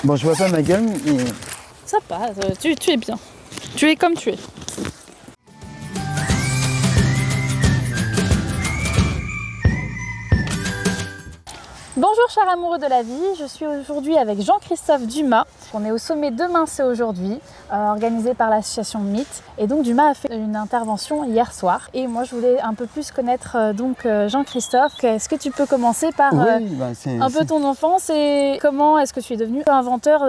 Bon, je vois pas ma gueule, mais... Ça passe, tu es bien. Tu es comme tu es. Bonjour chers amoureux de la vie, je suis aujourd'hui avec Jean-Christophe Dumas. On est au sommet Demain c'est aujourd'hui, organisé par l'association Mythe. Et donc Dumas a fait une intervention hier soir. Et moi je voulais un peu plus connaître Jean-Christophe. Est-ce que tu peux commencer par un peu ton enfance et comment est-ce que tu es devenu inventeur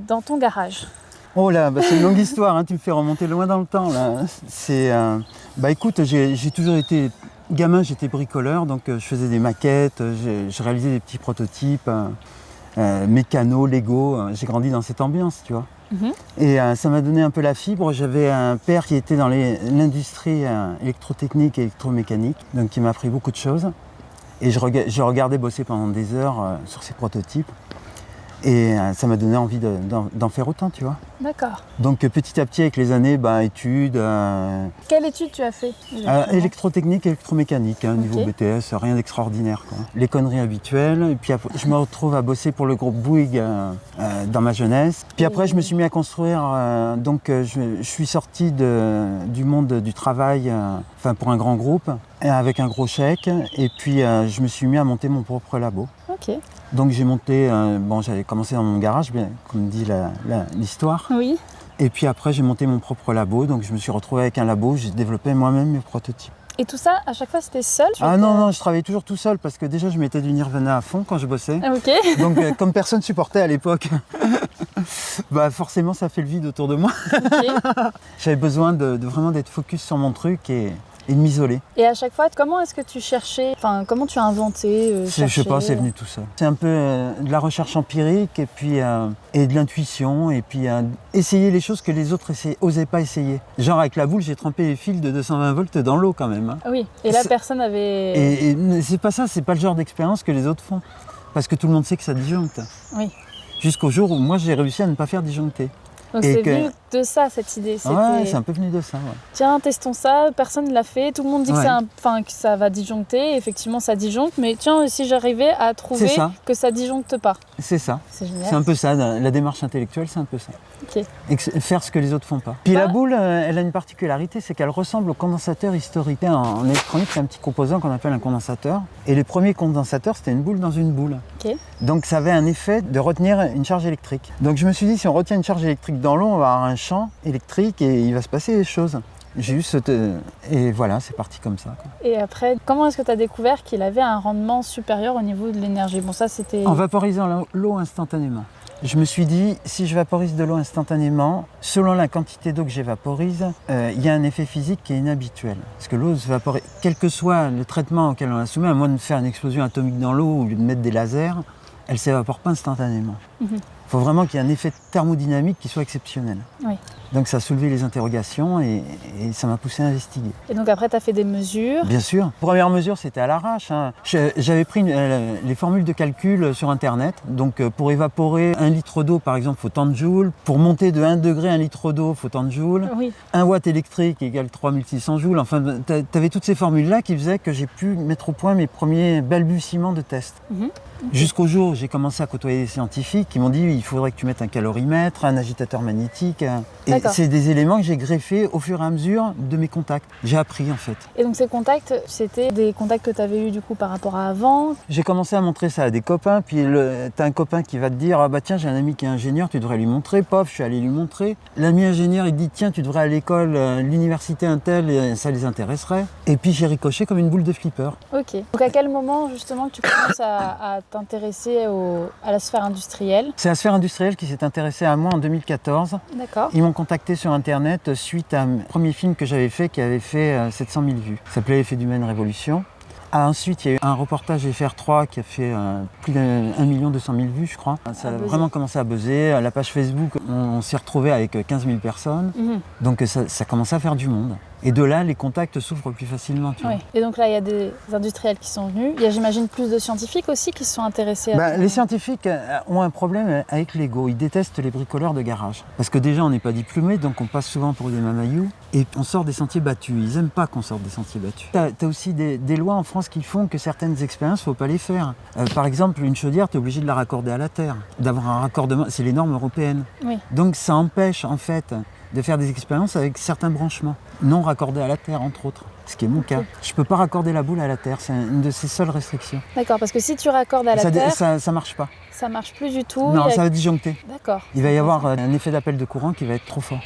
dans ton garage? Oh là, c'est une longue histoire, hein, tu me fais remonter loin dans le temps là. Écoute, j'ai toujours été... Gamin, j'étais bricoleur, donc je faisais des maquettes, je réalisais des petits prototypes, mécano, Lego. J'ai grandi dans cette ambiance, tu vois. Et ça m'a donné un peu la fibre. J'avais un père qui était dans l'industrie électrotechnique et électromécanique, donc qui m'a appris beaucoup de choses. Et je regardais bosser pendant des heures sur ces prototypes. Et ça m'a donné envie d'en faire autant, tu vois. D'accord. Donc petit à petit, avec les années, études... Quelle étude tu as fait? Électrotechnique, électromécanique, niveau BTS, rien d'extraordinaire, quoi. Les conneries habituelles. Et puis après, je me retrouve à bosser pour le groupe Bouygues dans ma jeunesse. Puis après, je me suis mis à construire. Je suis sorti du monde du travail, pour un grand groupe, avec un gros chèque. Et puis, je me suis mis à monter mon propre labo. Ok. Donc j'ai monté, j'avais commencé dans mon garage, comme dit l'histoire. Oui. Et puis après j'ai monté mon propre labo, donc je me suis retrouvé avec un labo, j'ai développé moi-même mes prototypes. Et tout ça, à chaque fois, c'était seul? Non, je travaillais toujours tout seul parce que déjà je mettais du Nirvana à fond quand je bossais. Ok. Donc comme personne supportait à l'époque, forcément ça fait le vide autour de moi. Okay. J'avais besoin de vraiment d'être focus sur mon truc et de m'isoler. Et à chaque fois, comment est-ce que tu cherchais, comment tu as inventé Je sais pas, c'est venu tout seul. C'est un peu de la recherche empirique et puis et de l'intuition et puis essayer les choses que les autres osaient pas essayer. Genre avec la boule, j'ai trempé les fils de 220 volts dans l'eau quand même. Hein. Oui, et là personne avait... Et c'est pas ça, c'est pas le genre d'expérience que les autres font. Parce que tout le monde sait que ça disjoncte. Oui. Jusqu'au jour où moi j'ai réussi à ne pas faire disjoncter. Donc c'est venu de ça, cette idée. Ouais, c'est un peu venu de ça. Ouais. Tiens, testons ça, personne ne l'a fait, tout le monde dit que ça va disjoncter, effectivement ça disjoncte, mais tiens, si j'arrivais à trouver que ça disjoncte pas. C'est ça. C'est génial. C'est un peu ça, la démarche intellectuelle, c'est un peu ça. Ok. Et faire ce que les autres font pas. Puis la boule, elle a une particularité, c'est qu'elle ressemble au condensateur historique. En électronique, c'est un petit composant qu'on appelle un condensateur. Et les premiers condensateurs, c'était une boule dans une boule. Okay. Donc ça avait un effet de retenir une charge électrique. Donc je me suis dit, si on retient une charge électrique dans l'eau, on va avoir un champ électrique et il va se passer des choses. Et voilà, c'est parti comme ça. Quoi. Et après, comment est-ce que tu as découvert qu'il avait un rendement supérieur au niveau de l'énergie? Bon, ça c'était... En vaporisant l'eau instantanément. Je me suis dit, si je vaporise de l'eau instantanément, selon la quantité d'eau que j'évaporise, il y a un effet physique qui est inhabituel. Parce que l'eau se vaporise, quel que soit le traitement auquel on la soumet, à moins de faire une explosion atomique dans l'eau ou de mettre des lasers, elle ne s'évapore pas instantanément. Il faut vraiment qu'il y ait un effet thermodynamique qui soit exceptionnel. Oui. Donc ça a soulevé les interrogations et ça m'a poussé à investiguer. Et donc après, tu as fait des mesures? Bien sûr. La première mesure, c'était à l'arrache. Hein. J'avais pris les formules de calcul sur Internet. Donc pour évaporer 1 litre d'eau, par exemple, il faut tant de joules. Pour monter de 1 degré 1 litre d'eau, il faut tant de joules. Oui. 1 watt électrique égale 3600 joules. Enfin, tu avais toutes ces formules-là qui faisaient que j'ai pu mettre au point mes premiers balbutiements de tests. Jusqu'au jour où j'ai commencé à côtoyer des scientifiques qui m'ont dit il faudrait que tu mettes un calorimètre, un agitateur magnétique. Et c'est des éléments que j'ai greffés au fur et à mesure de mes contacts. J'ai appris en fait. Et donc ces contacts, c'était des contacts que tu avais eus du coup par rapport à avant? J'ai commencé à montrer ça à des copains, puis t'as un copain qui va te dire ah bah tiens j'ai un ami qui est ingénieur, tu devrais lui montrer. Pof, je suis allé lui montrer. L'ami ingénieur il dit tiens tu devrais aller à l'école, l'université Intel, ça les intéresserait. Et puis j'ai ricoché comme une boule de flipper. Ok. Donc à quel moment justement que tu commences à t'intéresser à la sphère industrielle? C'est la sphère industrielle qui s'est intéressée à moi en 2014. D'accord. Ils m'ont contacté sur Internet suite à un premier film que j'avais fait qui avait fait 700 000 vues. Ça s'appelait L'effet d'humaine révolution. Ensuite, il y a eu un reportage FR3 qui a fait plus d'1 200 000 vues, je crois. Ça a vraiment commencé à buzzer. La page Facebook, on s'est retrouvé avec 15 000 personnes. Donc ça commençait à faire du monde. Et de là, les contacts s'ouvrent plus facilement. Tu vois. Oui. Et donc là, il y a des industriels qui sont venus. Il y a, j'imagine, plus de scientifiques aussi qui se sont intéressés à... Les scientifiques ont un problème avec l'ego. Ils détestent les bricoleurs de garage. Parce que déjà, on n'est pas diplômé, donc on passe souvent pour des mamailloux. Et on sort des sentiers battus. Ils n'aiment pas qu'on sorte des sentiers battus. Tu as aussi des lois en France qui font que certaines expériences, il ne faut pas les faire. Par exemple, une chaudière, tu es obligé de la raccorder à la terre. D'avoir un raccordement, c'est les normes européennes. Oui. Donc ça empêche en fait de faire des expériences avec certains branchements, non raccordés à la terre entre autres, ce qui est mon cas. Je ne peux pas raccorder la boule à la terre, c'est une de ses seules restrictions. D'accord, parce que si tu raccordes à la terre, ça marche pas. Ça marche plus du tout. Non, ça va disjoncter. D'accord. Il va y avoir un effet d'appel de courant qui va être trop fort.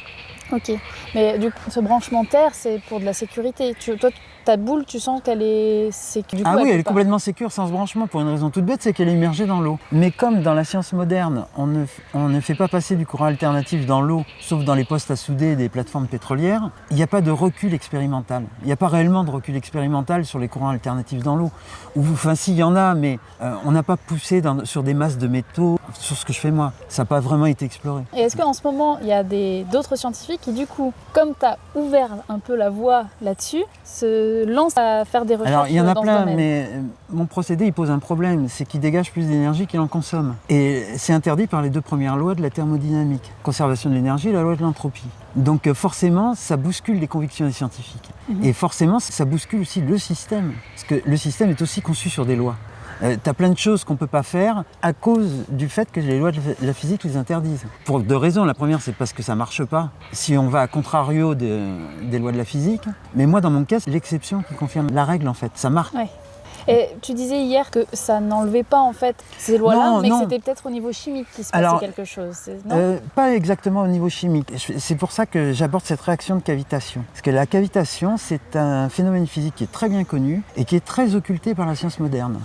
Ok, mais du coup, ce branchement terre, c'est pour de la sécurité. Toi, ta boule, tu sens qu'elle est sécure. Ah oui, elle est complètement sécure sans ce branchement pour une raison toute bête, c'est qu'elle est immergée dans l'eau. Mais comme dans la science moderne, on ne fait pas passer du courant alternatif dans l'eau, sauf dans les postes à souder des plateformes pétrolières, il n'y a pas de recul expérimental. Il n'y a pas réellement de recul expérimental sur les courants alternatifs dans l'eau. Enfin, si, il y en a, mais on n'a pas poussé sur des masses de métaux, sur ce que je fais moi. Ça n'a pas vraiment été exploré. Et est-ce qu'en ce moment, il y a d'autres scientifiques qui, du coup, comme tu as ouvert un peu la voie là-dessus, se lancent à faire des recherches? Alors, il y en a dans plein, ce domaine. mais mon procédé, il pose un problème, c'est qu'il dégage plus d'énergie qu'il en consomme. Et c'est interdit par les 2 premières lois de la thermodynamique, conservation de l'énergie et la loi de l'entropie. Donc forcément, ça bouscule les convictions des scientifiques. Et forcément, ça bouscule aussi le système, parce que le système est aussi conçu sur des lois. Tu as plein de choses qu'on ne peut pas faire à cause du fait que les lois de la physique les interdisent. Pour 2 raisons. La première, c'est parce que ça ne marche pas. Si on va à contrario des lois de la physique. Mais moi, dans mon cas, c'est l'exception qui confirme la règle, en fait. Ça marche. Ouais. Et tu disais hier que ça n'enlevait pas en fait ces lois-là, mais que c'était peut-être au niveau chimique qu'il se passait quelque chose. Non, pas exactement au niveau chimique. C'est pour ça que j'aborde cette réaction de cavitation. Parce que la cavitation, c'est un phénomène physique qui est très bien connu et qui est très occulté par la science moderne.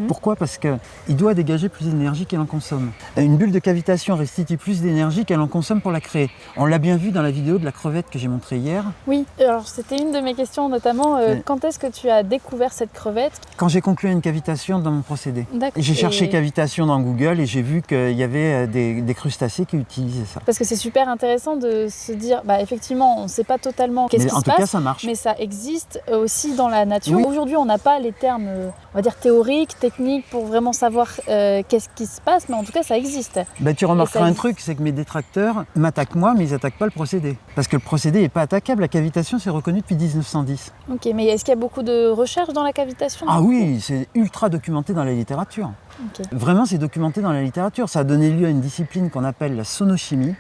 Pourquoi ? Parce qu'il doit dégager plus d'énergie qu'elle en consomme. Une bulle de cavitation restitue plus d'énergie qu'elle en consomme pour la créer. On l'a bien vu dans la vidéo de la crevette que j'ai montrée hier. Oui, alors c'était une de mes questions notamment. Quand est-ce que tu as découvert cette crevette ? Quand j'ai conclu une cavitation dans mon procédé. J'ai cherché cavitation dans Google et j'ai vu qu'il y avait des crustacés qui utilisaient ça. Parce que c'est super intéressant de se dire, effectivement, on ne sait pas totalement qu'est-ce qui se passe. En tout cas, ça marche. Mais ça existe aussi dans la nature. Oui. Aujourd'hui, on n'a pas les termes, on va dire, théoriques, techniques pour vraiment savoir qu'est-ce qui se passe, mais en tout cas, ça existe. Tu remarqueras un truc, c'est que mes détracteurs m'attaquent moi, mais ils n'attaquent pas le procédé. Parce que le procédé n'est pas attaquable. La cavitation, c'est reconnu depuis 1910. Ok, mais est-ce qu'il y a beaucoup de recherches dans la cavitation ? Ah oui, c'est ultra documenté dans la littérature. Okay. Vraiment, c'est documenté dans la littérature. Ça a donné lieu à une discipline qu'on appelle la sonochimie.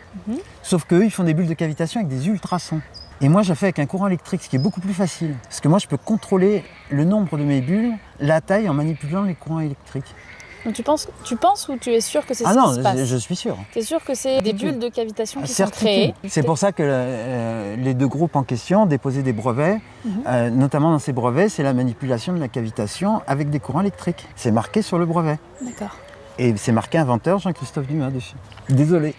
Sauf qu'eux, ils font des bulles de cavitation avec des ultrasons. Et moi, je la fais avec un courant électrique, ce qui est beaucoup plus facile. Parce que moi, je peux contrôler le nombre de mes bulles, la taille, en manipulant les courants électriques. Donc tu penses ou tu es sûr que c'est ce qui se passe ? Ah non, je suis sûr. Tu es sûr que c'est des bulles de cavitation qui sont créées ? C'est pour ça que les 2 groupes en question ont déposé des brevets. Notamment dans ces brevets, c'est la manipulation de la cavitation avec des courants électriques. C'est marqué sur le brevet. D'accord. Et c'est marqué inventeur Jean-Christophe Dumas dessus. Désolé.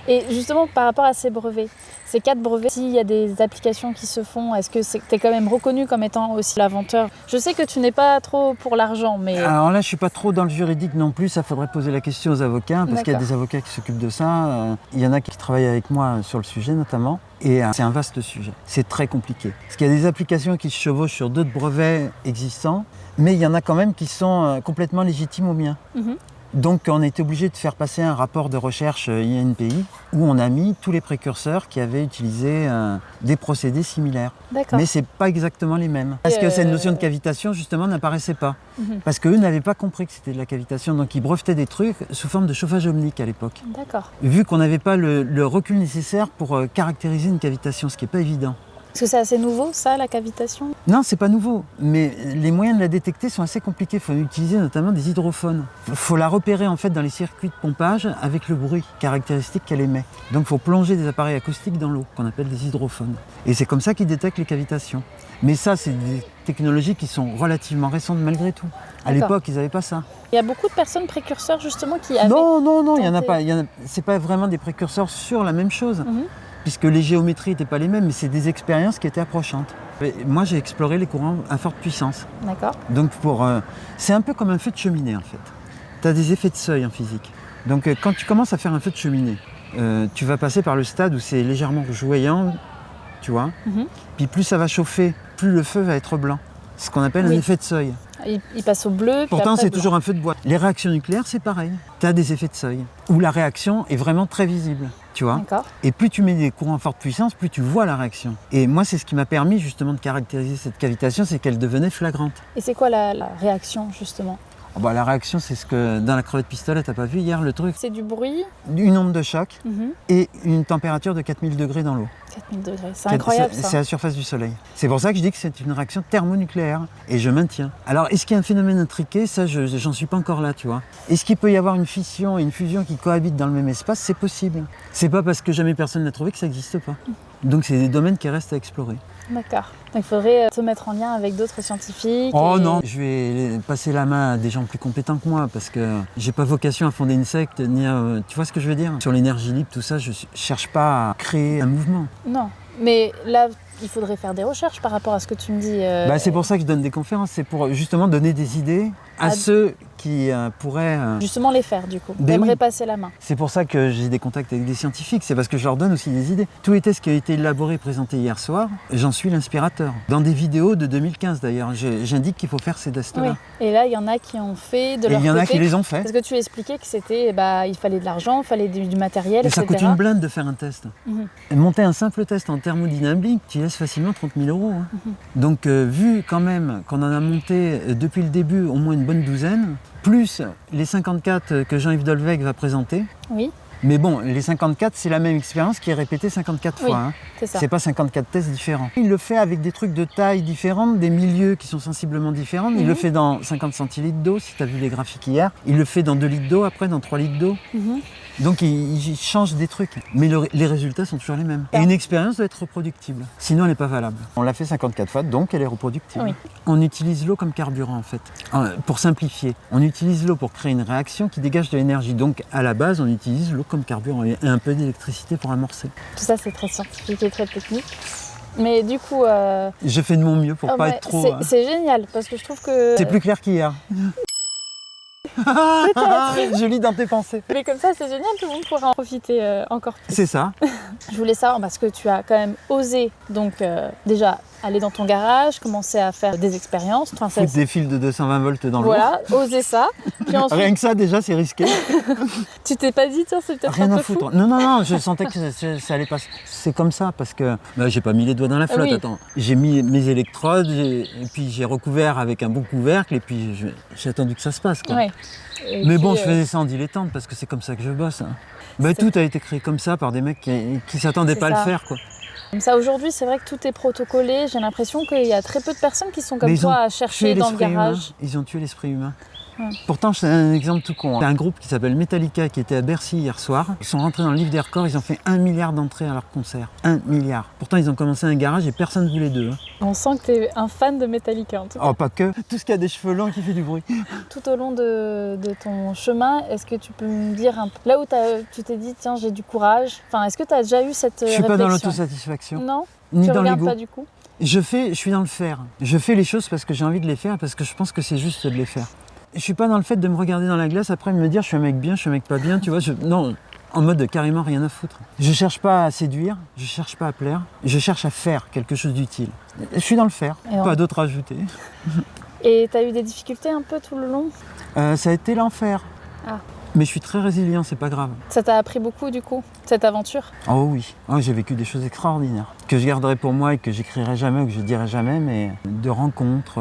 Et justement, par rapport à ces brevets, ces 4 brevets, s'il y a des applications qui se font, est-ce que tu es quand même reconnu comme étant aussi l'inventeur ? Je sais que tu n'es pas trop pour l'argent, mais... Alors là, je ne suis pas trop dans le juridique non plus. Ça faudrait poser la question aux avocats, parce qu'il y a des avocats qui s'occupent de ça. Il y en a qui travaillent avec moi sur le sujet notamment. Et c'est un vaste sujet. C'est très compliqué. Parce qu'il y a des applications qui se chevauchent sur d'autres brevets existants, mais il y en a quand même qui sont complètement légitimes aux miens. Donc on a été obligé de faire passer un rapport de recherche INPI où on a mis tous les précurseurs qui avaient utilisé des procédés similaires. Mais ce n'est pas exactement les mêmes. Parce que cette notion de cavitation justement n'apparaissait pas. Parce qu'eux n'avaient pas compris que c'était de la cavitation. Donc ils brevetaient des trucs sous forme de chauffage ohmique à l'époque. Vu qu'on n'avait pas le recul nécessaire pour caractériser une cavitation, ce qui n'est pas évident. Est-ce que c'est assez nouveau, ça, la cavitation ? Non, c'est pas nouveau, mais les moyens de la détecter sont assez compliqués. Il faut utiliser notamment des hydrophones. Il faut la repérer en fait dans les circuits de pompage avec le bruit caractéristique qu'elle émet. Donc il faut plonger des appareils acoustiques dans l'eau, qu'on appelle des hydrophones. Et c'est comme ça qu'ils détectent les cavitations. Mais ça, c'est des technologies qui sont relativement récentes malgré tout. À l'époque, ils n'avaient pas ça. Il y a beaucoup de personnes précurseurs justement qui avaient... Non, il n'y en a pas. C'est pas vraiment des précurseurs sur la même chose. Puisque les géométries n'étaient pas les mêmes, mais c'est des expériences qui étaient approchantes. Moi, j'ai exploré les courants à forte puissance. Donc, c'est un peu comme un feu de cheminée, en fait. Tu as des effets de seuil en physique. Donc, quand tu commences à faire un feu de cheminée, tu vas passer par le stade où c'est légèrement rougeoyant, tu vois. Mhm. Puis plus ça va chauffer, plus le feu va être blanc. Ce qu'on appelle un Oui. effet de seuil. Il passe au bleu. Puis Pourtant, après, c'est blanc. toujours un feu de bois. Les réactions nucléaires, c'est pareil. Tu as des effets de seuil, où la réaction est vraiment très visible, tu vois. D'accord. Et plus tu mets des courants à forte puissance, plus tu vois la réaction. Et moi, c'est ce qui m'a permis justement de caractériser cette cavitation, c'est qu'elle devenait flagrante. Et c'est quoi la réaction justement? Bon, la réaction, c'est ce que dans la crevette pistolet, t'as pas vu hier le truc? C'est du bruit. Une onde de choc Mhm. et une température de 4000 degrés dans l'eau. 4000 degrés. C'est incroyable C'est ça. à la surface du Soleil. C'est pour ça que je dis que c'est une réaction thermonucléaire. Et je maintiens. Alors, est-ce qu'il y a un phénomène intriqué? Ça, j'en suis pas encore là, tu vois. Est-ce qu'il peut y avoir une fission et une fusion qui cohabitent dans le même espace? C'est possible. C'est pas parce que jamais personne n'a trouvé que ça n'existe pas. Donc, c'est des domaines qui restent à explorer. D'accord. Donc il faudrait se mettre en lien avec d'autres scientifiques. Oh et- non, je vais passer la main à des gens plus compétents que moi parce que j'ai pas vocation à fonder une secte ni à... Tu vois ce que je veux dire? Sur l'énergie libre, tout ça, je cherche pas à créer un mouvement. Non. Mais là, il faudrait faire des recherches par rapport à ce que tu me dis. C'est pour ça que je donne des conférences, c'est pour justement donner des idées à ceux qui pourraient... Justement les faire du coup. Ben T'aimerais oui. passer la main. C'est pour ça que j'ai des contacts avec des scientifiques, c'est parce que je leur donne aussi des idées. Tous les tests qui ont été élaborés et présentés hier soir, j'en suis l'inspirateur. Dans des vidéos de 2015 d'ailleurs, j'indique qu'il faut faire ces tests-là. Oui. Et là, il y en a qui ont fait de Et leur il y en a côté. qui les ont fait. Parce que tu expliquais que c'était, il fallait de l'argent, il fallait du matériel, Mais ça etc. coûte une blinde de faire un test. Mhm. Monter un simple test en thermodynamique, tu laisses facilement 30 000 €. Hein. Donc vu quand même qu'on en a monté depuis le début au moins une bonne douzaine, plus les 54 que Jean-Yves Dolvec va présenter. Oui, Mais bon, les 54, c'est la même expérience qui est répétée 54 Oui. fois. Hein. c'est ça. C'est pas 54 tests différents. Il le fait avec des trucs de taille différente, des milieux qui sont sensiblement différents. Il le fait dans 50 centilitres d'eau, si tu as vu les graphiques hier. Il le fait dans 2 litres d'eau, après dans 3 litres d'eau. Mhm. Donc il change des trucs, mais les résultats sont toujours les mêmes. Et une expérience doit être reproductible, sinon elle n'est pas valable. On l'a fait 54 fois, donc elle est reproductible. Oui. On utilise l'eau comme carburant en fait. Pour simplifier, on utilise l'eau pour créer une réaction qui dégage de l'énergie. Donc à la base, on utilise l'eau comme carburant et un peu d'électricité pour amorcer. Tout ça, c'est très scientifique et très technique. Mais du coup, Je fais de mon mieux pour pas être trop... c'est génial parce que je trouve que. C'est plus clair qu'hier. Je lis dans tes pensées. Mais comme ça, c'est génial, tout le monde pourra en profiter encore plus. C'est ça. Je voulais savoir parce que tu as quand même osé, donc déjà aller dans ton garage, commencer à faire des expériences. Enfin, Foutre des fils de 220 volts dans l'eau. voilà, oser ça. Puis ensuite, Rien que ça, déjà, c'est risqué. tu t'es pas dit, tiens, c'est peut-être Rien un à peu fou. foutre. Non, je sentais que ça allait passer. C'est comme ça parce que j'ai pas mis les doigts dans la flotte. Oui. Attends, j'ai mis mes électrodes et puis j'ai recouvert avec un bon couvercle et puis j'ai attendu que ça se passe. Quoi. Ouais. Et Mais puis, bon, je faisais ça en dilettante parce que c'est comme ça que je bosse. Hein. C'est- Tout a été créé comme ça par des mecs qui s'attendaient C'est pas à le ça. faire. Quoi. Comme ça, aujourd'hui, c'est vrai que tout est protocolé. J'ai l'impression qu'il y a très peu de personnes qui sont comme Mais ils toi ont à tué chercher dans le l'esprit humain. garage. Ils ont tué l'esprit humain. Ouais. Pourtant, c'est un exemple tout con. Il y a un groupe qui s'appelle Metallica qui était à Bercy hier soir. Ils sont rentrés dans le livre des records, ils ont fait 1 milliard d'entrées à leur concert. 1 milliard. Pourtant, ils ont commencé un garage et personne ne voulait d'eux. Hein. On sent que tu es un fan de Metallica en tout cas. Oh, pas que. Tout ce qui a des cheveux longs qui fait du bruit. Tout au long de ton chemin, est-ce que tu peux me dire un peu là où tu t'es dit, tiens, j'ai du courage. Enfin, est-ce que tu as déjà eu cette Je suis pas réflexion? dans l'autosatisfaction, Non, ni tu dans regardes l'ego. pas du coup. Je suis dans le faire. Je fais les choses parce que j'ai envie de les faire, parce que je pense que c'est juste de les faire. Je suis pas dans le fait de me regarder dans la glace après me dire je suis un mec bien, je suis un mec pas bien, tu vois. Non, en mode carrément rien à foutre. Je cherche pas à séduire, je cherche pas à plaire, je cherche à faire quelque chose d'utile. Je suis dans le faire, Et pas d'autre à ajouter. Et tu as eu des difficultés un peu tout le long? Ça a été l'enfer. Ah. Mais je suis très résilient, c'est pas grave. Ça t'a appris beaucoup du coup, cette aventure? Oh oui, j'ai vécu des choses extraordinaires que je garderai pour moi et que j'écrirai jamais ou que je dirai jamais, mais de rencontres,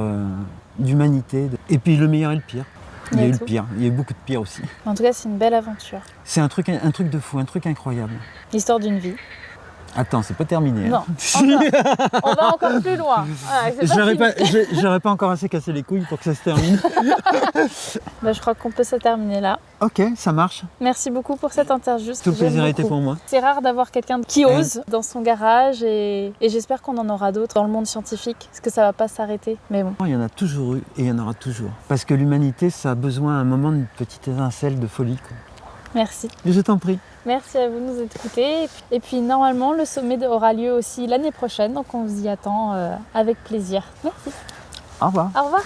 d'humanité. Et puis le meilleur et le pire. Il y a eu le pire, il y a eu beaucoup de pire aussi. En tout cas, c'est une belle aventure. C'est un truc de fou, un truc incroyable. L'histoire d'une vie. Attends, c'est pas terminé. Non, encore. On va encore plus loin. Voilà, c'est pas fini. J'aurais pas encore assez cassé les couilles pour que ça se termine. Je crois qu'on peut se terminer là. Ok, ça marche. Merci beaucoup pour cette interview. Tout le plaisir a été pour moi. C'est rare d'avoir quelqu'un qui ose dans son garage et j'espère qu'on en aura d'autres dans le monde scientifique parce que ça va pas s'arrêter. Mais bon. Il y en a toujours eu et il y en aura toujours. Parce que l'humanité, ça a besoin à un moment d'une petite étincelle de folie. Quoi. Merci. Je t'en prie. Merci à vous de nous écouter. Et puis normalement, le sommet aura lieu aussi l'année prochaine, donc on vous y attend avec plaisir. Merci. Au revoir. Au revoir.